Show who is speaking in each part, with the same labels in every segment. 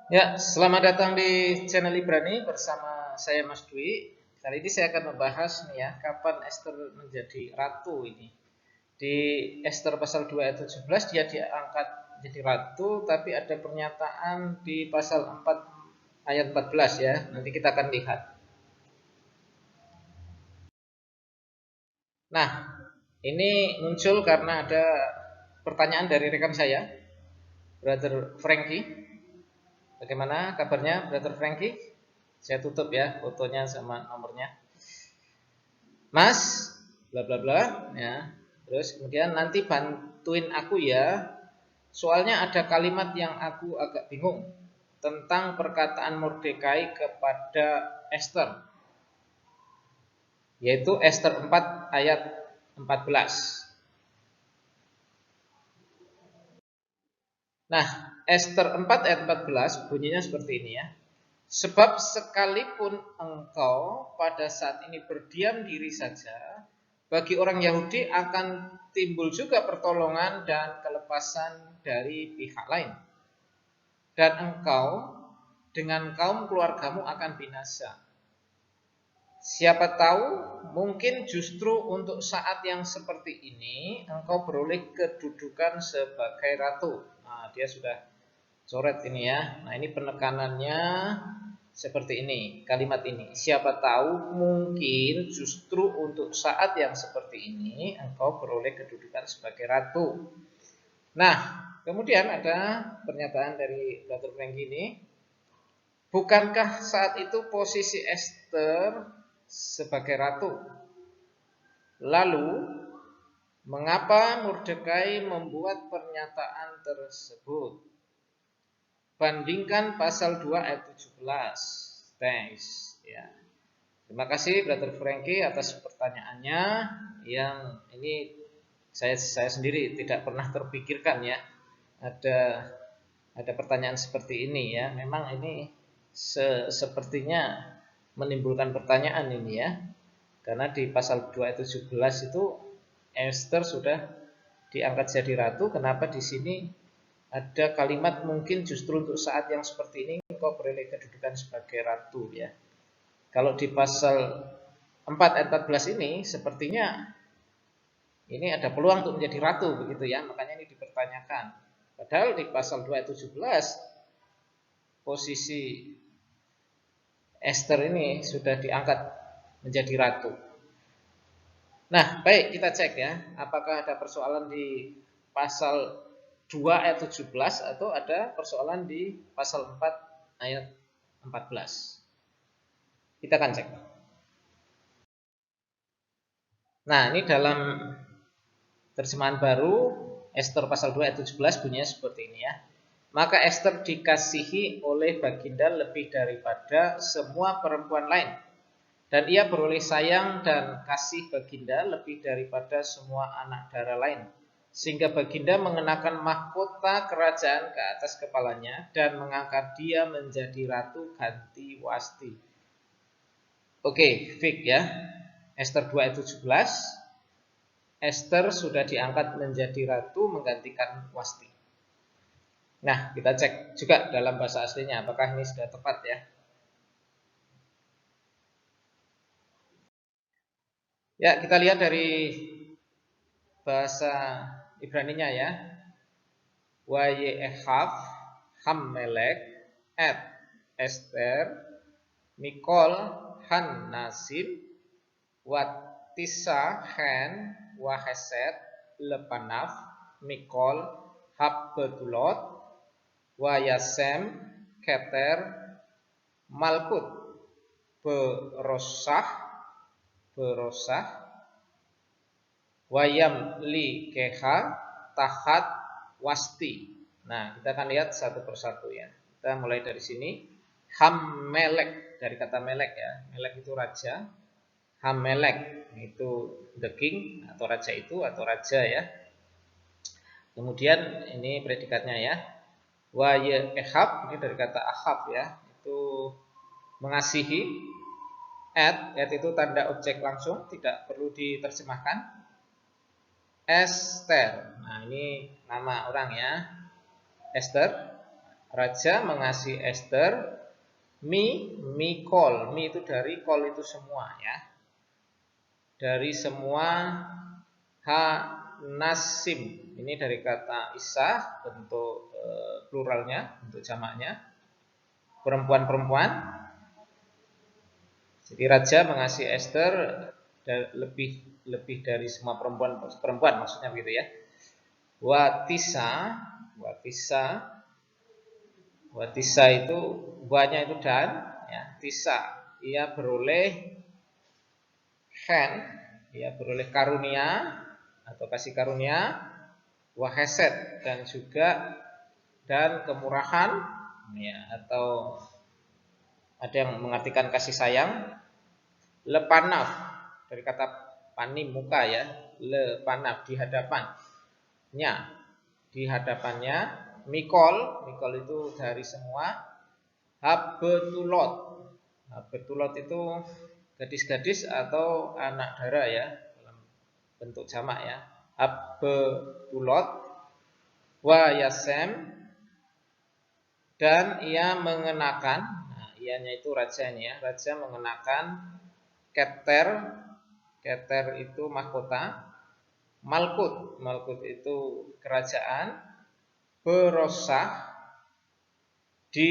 Speaker 1: Ya, selamat datang di channel Ibrani bersama saya Mas Dwi. Kali ini saya akan membahas nih ya, kapan Esther menjadi ratu ini. Di Esther pasal 2 ayat 17 dia diangkat menjadi ratu, tapi ada pernyataan di pasal 4 ayat 14 ya. Nanti kita akan lihat. Nah, ini muncul karena ada pertanyaan dari rekan saya, Brother Frankie. Bagaimana kabarnya, Brother Frankie? Saya tutup ya fotonya sama nomornya. Mas, bla bla bla, ya. Terus kemudian nanti bantuin aku ya. Soalnya ada kalimat yang aku agak bingung tentang perkataan Mordekai kepada Esther, yaitu Esther 4 ayat 14. Nah, Esther 4 ayat 14 bunyinya seperti ini ya. Sebab sekalipun engkau pada saat ini berdiam diri saja, bagi orang Yahudi akan timbul juga pertolongan dan kelepasan dari pihak lain. Dan engkau dengan kaum keluargamu akan binasa. Siapa tahu mungkin justru untuk saat yang seperti ini engkau beroleh kedudukan sebagai ratu. Nah, dia sudah coret ini ya. Nah, ini penekanannya seperti ini, kalimat ini. Siapa tahu mungkin justru untuk saat yang seperti ini engkau beroleh kedudukan sebagai ratu. Nah, kemudian ada pernyataan dari Dr. Frank ini, bukankah saat itu posisi Esther sebagai ratu? Lalu, mengapa Mordekai membuat pernyataan tersebut? Bandingkan pasal 2 ayat 17. Thanks. Ya. Terima kasih Brother Frankie atas pertanyaannya yang ini saya sendiri tidak pernah terpikirkan ya. Ada ada pertanyaan seperti ini ya. Memang ini sepertinya menimbulkan pertanyaan ini ya. Karena di pasal 2 ayat 17 itu Esther sudah diangkat jadi ratu, kenapa di sini ada kalimat mungkin justru untuk saat yang seperti ini engkau beroleh kedudukan sebagai ratu ya. Kalau di pasal 4 ayat 14 ini sepertinya ini ada peluang untuk menjadi ratu begitu ya, makanya ini dipertanyakan. Padahal di pasal 2 ayat 17 posisi Esther ini sudah diangkat menjadi ratu. Nah, baik kita cek ya, apakah ada persoalan di pasal 2 ayat 17 atau ada persoalan di pasal 4 ayat 14. Kita akan cek. Nah, ini dalam terjemahan baru Esther pasal 2 ayat 17 bunyinya seperti ini ya. Maka Esther dikasihi oleh Baginda lebih daripada semua perempuan lain, dan ia beroleh sayang dan kasih Baginda lebih daripada semua anak dara lain, sehingga Baginda mengenakan mahkota kerajaan ke atas kepalanya dan mengangkat dia menjadi ratu ganti Wasti. Oke, fix ya. Esther 2 ayat 17. Esther sudah diangkat menjadi ratu menggantikan Wasti. Nah, kita cek juga dalam bahasa aslinya apakah ini sudah tepat ya. Ya, kita lihat dari bahasa Ibraninya ya. Wayehav Hammelek et Esther Mikol Han Nasim Watisa Hen Waheset Lepanaf Mikol Habbetulot Wayasem Keter Malkut Berosah Wayam li keha tahat wasti. Nah, kita akan lihat satu persatu ya. Kita mulai dari sini. Hammelek, dari kata melek ya. Melek itu raja. Hammelek itu the king atau raja itu atau raja ya. Kemudian ini predikatnya ya. Wayehab, ini dari kata ahab ya. Itu mengasihi. At itu tanda objek langsung, tidak perlu diterjemahkan. Esther. Nah, ini nama orang ya. Esther Raja mengasihi Esther. Mikol. Mi itu dari kol itu semua ya. Dari semua nasim. Ini dari kata isah, bentuk pluralnya, bentuk jamaknya. Perempuan-perempuan. Jadi raja mengasihi Esther lebih dari semua perempuan maksudnya begitu ya. Watisa itu buahnya itu dan ya, tisa ia beroleh karunia atau kasih karunia, waheset dan kemurahan ya, atau ada yang mengartikan kasih sayang. Lepanaf dari kata panim muka ya, lepanaf di hadapannya. Mikol itu dari semua. Habetulot itu gadis-gadis atau anak dara ya, dalam bentuk jamak ya. Habetulot wa yasem, dan ia mengenakan, nah ianya itu raja ini ya, raja mengenakan keter itu mahkota, malkut itu kerajaan, berosah di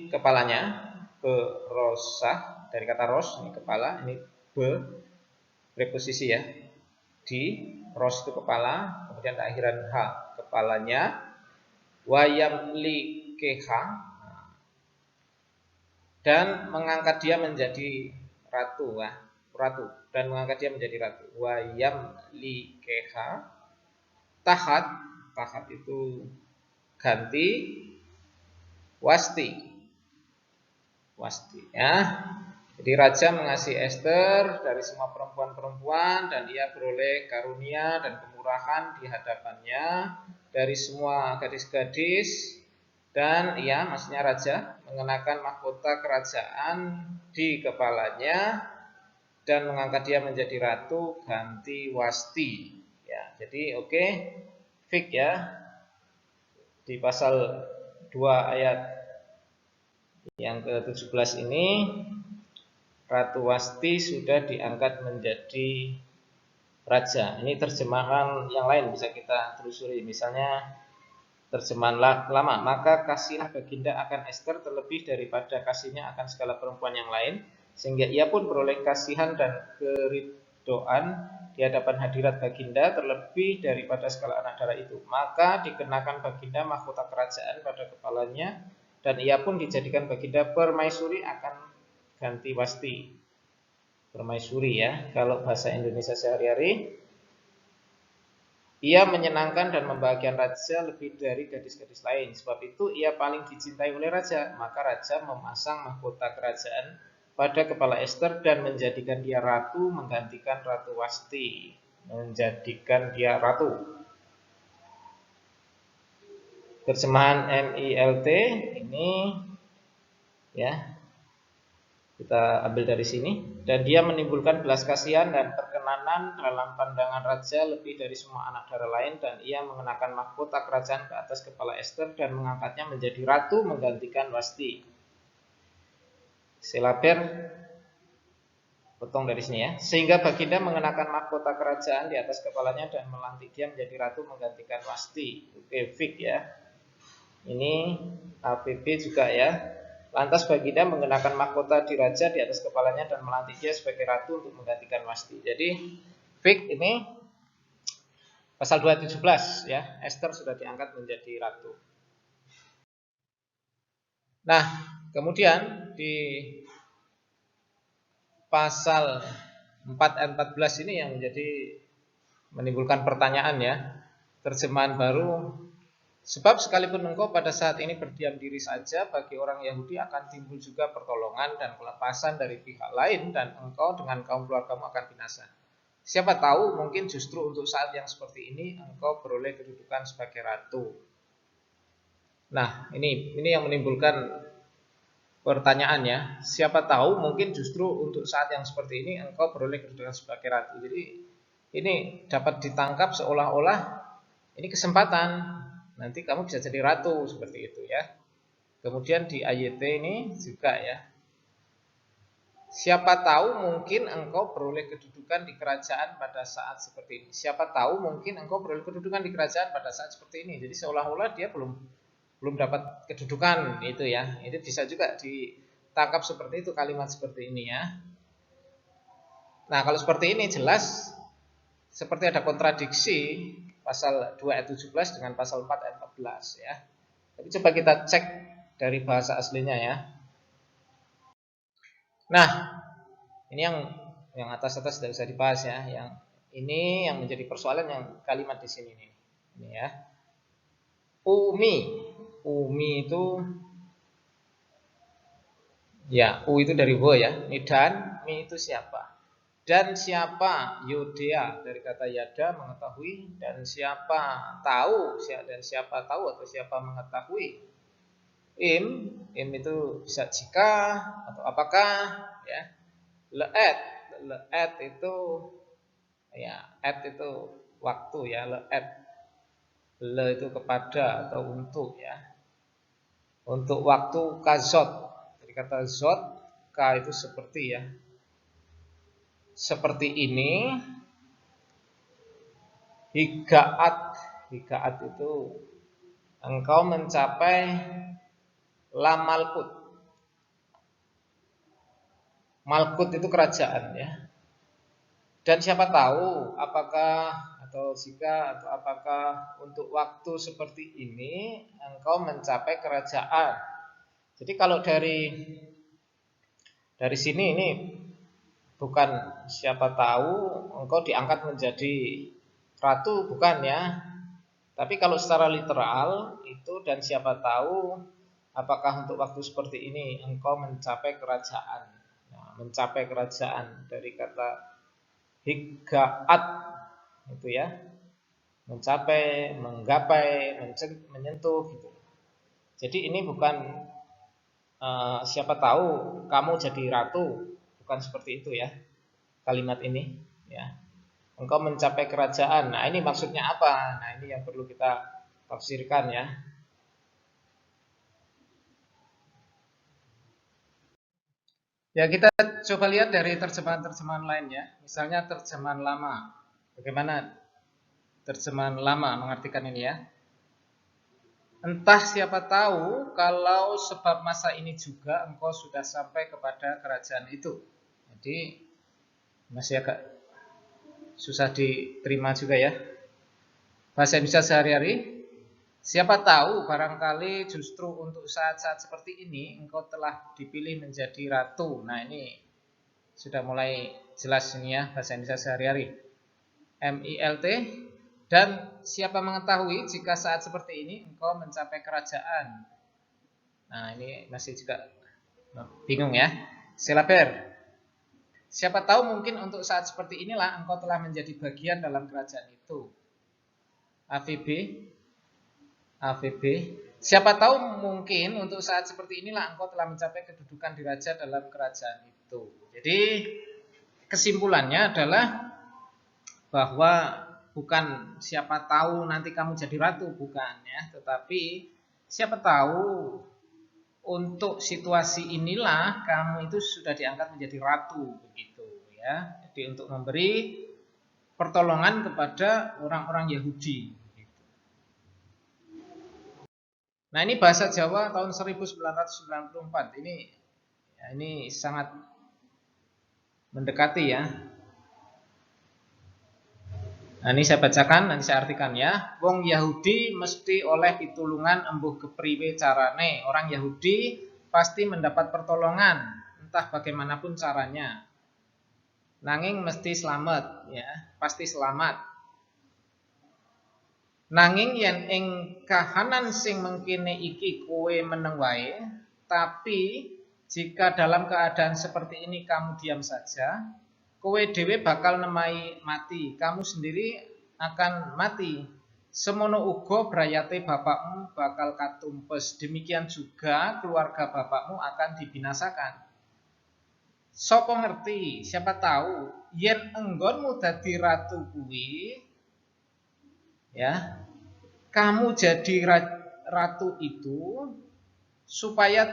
Speaker 1: kepalanya, berosah dari kata ros, ini kepala, ini preposisi ya, di ros itu kepala, kemudian akhiran h kepalanya, wayam likeha, dan mengangkat dia menjadi ratu, dan mengangkat dia menjadi ratu. Wayam likeha, tahat itu ganti, wasti ya. Jadi raja mengasihi Esther dari semua perempuan-perempuan, dan ia beroleh karunia dan kemurahan di hadapannya dari semua gadis-gadis, dan ia, maksudnya raja, mengenakan mahkota kerajaan di kepalanya dan mengangkat dia menjadi ratu, ganti wasti ya. Jadi oke, fik ya, di pasal 2 ayat yang ke-17 ini Ratu Wasti sudah diangkat menjadi raja. Ini terjemahan yang lain bisa kita telusuri. Misalnya terjemahan lama, maka kasihlah baginda akan Esther terlebih daripada kasihnya akan segala perempuan yang lain, sehingga ia pun beroleh kasihan dan keridhaan di hadapan hadirat baginda terlebih daripada segala anak darah itu. Maka dikenakan baginda mahkota kerajaan pada kepalanya, dan ia pun dijadikan baginda permaisuri akan ganti wasti. Permaisuri ya, kalau bahasa Indonesia sehari-hari. Ia menyenangkan dan membahagiakan raja lebih dari gadis-gadis lain. Sebab itu ia paling dicintai oleh raja. Maka raja memasang mahkota kerajaan pada kepala Esther dan menjadikan dia ratu, menggantikan Ratu Wasti. Menjadikan dia ratu. Terjemahan MILT ini ya, kita ambil dari sini. Dan dia menimbulkan belas kasihan dan perkenanan dalam pandangan raja lebih dari semua anak darah lain, dan ia mengenakan mahkota kerajaan ke atas kepala Esther dan mengangkatnya menjadi ratu, menggantikan Wasti. Silaber potong dari sini ya. Sehingga baginda mengenakan mahkota kerajaan di atas kepalanya dan melantik dia menjadi ratu, menggantikan Wasti. Oke, fik ya. Ini APB juga ya. Lantas baginda mengenakan mahkota di raja di atas kepalanya dan melantik dia sebagai ratu untuk menggantikan Wasti. Jadi fik ini pasal 217 ya, Esther sudah diangkat menjadi ratu. Nah, kemudian di pasal 4 ayat 14 ini yang menimbulkan pertanyaan ya. Terjemahan baru, sebab sekalipun engkau pada saat ini berdiam diri saja, bagi orang Yahudi akan timbul juga pertolongan dan pelepasan dari pihak lain, dan engkau dengan kaum keluargamu akan binasa. Siapa tahu mungkin justru untuk saat yang seperti ini engkau beroleh kedudukan sebagai ratu. Nah, ini yang menimbulkan pertanyaan ya. Siapa tahu mungkin justru untuk saat yang seperti ini engkau beroleh kedudukan sebagai ratu. Jadi ini dapat ditangkap seolah-olah ini kesempatan, nanti kamu bisa jadi ratu, seperti itu ya. Kemudian di AYT ini juga ya. Siapa tahu mungkin engkau beroleh kedudukan di kerajaan pada saat seperti ini. Siapa tahu mungkin engkau beroleh kedudukan di kerajaan pada saat seperti ini. Jadi seolah-olah dia belum dapat kedudukan itu ya. Itu bisa juga ditangkap seperti itu, kalimat seperti ini ya. Nah, kalau seperti ini jelas seperti ada kontradiksi pasal 2 ayat 17 dengan pasal 4 ayat 14 ya. Tapi coba kita cek dari bahasa aslinya ya. Nah, ini yang atas-atas tidak usah dibahas ya. Yang ini yang menjadi persoalan yang kalimat di sini nih. Ini ya. Umi itu ya, u itu dari wo ya. Ini dan mi itu siapa? Dan siapa? Yodea dari kata yada mengetahui, dan siapa tahu, dan siapa tahu atau siapa mengetahui. Im itu bisa jika atau apakah ya. Leet itu ya, et itu waktu ya, leet. Le itu kepada atau untuk ya. Untuk waktu kazot. Dari kata zot, ka itu seperti ya. Seperti ini. Higaat itu engkau mencapai lamalkut. Malkut itu kerajaan ya. Dan siapa tahu apakah atau jika atau apakah untuk waktu seperti ini engkau mencapai kerajaan. Jadi kalau dari sini ini bukan siapa tahu engkau diangkat menjadi ratu, bukan ya. Tapi kalau secara literal itu dan siapa tahu apakah untuk waktu seperti ini engkau mencapai kerajaan. Nah, mencapai kerajaan dari kata higaat itu ya, mencapai, menggapai, menyentuh gitu. Jadi ini bukan siapa tahu kamu jadi ratu, bukan seperti itu ya kalimat ini ya. Engkau mencapai kerajaan. Nah, ini maksudnya apa? Nah, ini yang perlu kita tafsirkan ya. Ya, kita coba lihat dari terjemahan-terjemahan lain ya. Misalnya terjemahan lama. Bagaimana terjemahan lama mengartikan ini ya? Entah siapa tahu kalau sebab masa ini juga engkau sudah sampai kepada kerajaan itu. Jadi masih agak susah diterima juga ya. Bahasa Indonesia sehari-hari. Siapa tahu barangkali justru untuk saat-saat seperti ini engkau telah dipilih menjadi ratu. Nah, ini sudah mulai jelas ini ya bahasa Indonesia sehari-hari. MILT. Dan siapa mengetahui jika saat seperti ini engkau mencapai kerajaan. Nah, ini masih juga bingung ya. Silaper. Siapa tahu mungkin untuk saat seperti inilah engkau telah menjadi bagian dalam kerajaan itu. AVB. Siapa tahu mungkin untuk saat seperti inilah engkau telah mencapai kedudukan di raja dalam kerajaan itu. Jadi kesimpulannya adalah bahwa bukan siapa tahu nanti kamu jadi ratu, bukan ya, tetapi siapa tahu untuk situasi inilah kamu itu sudah diangkat menjadi ratu begitu ya. Jadi untuk memberi pertolongan kepada orang-orang Yahudi. Nah, ini bahasa Jawa tahun 1994. Ini sangat mendekati ya. Nah, ini saya bacakan, nanti saya artikan ya. Wong Yahudi mesti oleh pitulungan embuh kepriwe carane. Orang Yahudi pasti mendapat pertolongan, entah bagaimanapun caranya. Nanging mesti selamat ya, pasti selamat. Nanging yen ing kahanan sing mengkene iki kowe meneng wae, tapi jika dalam keadaan seperti ini kamu diam saja, kowe dhewe bakal nemai mati, kamu sendiri akan mati. Semono uga brayate bapakmu bakal katumpes, demikian juga keluarga bapakmu akan dibinasakan. Sopo ngerti, siapa tahu yen enggonmu dadi ratu kuwi ya, kamu jadi ratu itu supaya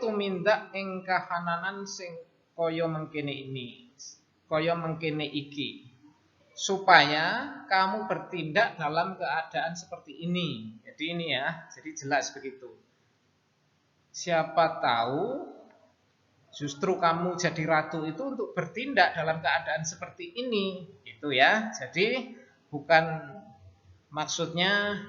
Speaker 1: tumindak ing kahananan sing kaya mengkene iki. Supaya kamu bertindak dalam keadaan seperti ini. Jadi ini ya, jadi jelas begitu. Siapa tahu justru kamu jadi ratu itu untuk bertindak dalam keadaan seperti ini, gitu ya. Jadi bukan maksudnya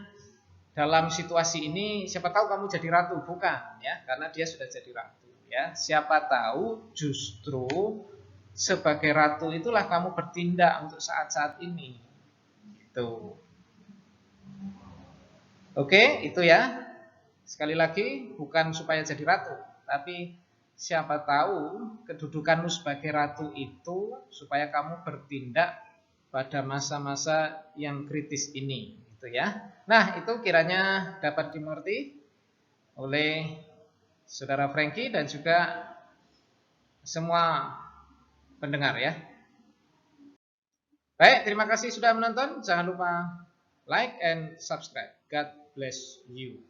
Speaker 1: dalam situasi ini siapa tahu kamu jadi ratu, bukan ya, karena dia sudah jadi ratu ya. Siapa tahu justru sebagai ratu itulah kamu bertindak untuk saat-saat ini. Gitu. Oke, itu ya. Sekali lagi, bukan supaya jadi ratu, tapi siapa tahu kedudukanmu sebagai ratu itu supaya kamu bertindak pada masa-masa yang kritis ini, gitu ya. Nah, itu kiranya dapat dimengerti oleh Saudara Frankie dan juga semua pendengar ya. Baik, terima kasih sudah menonton. Jangan lupa like and subscribe. God bless you.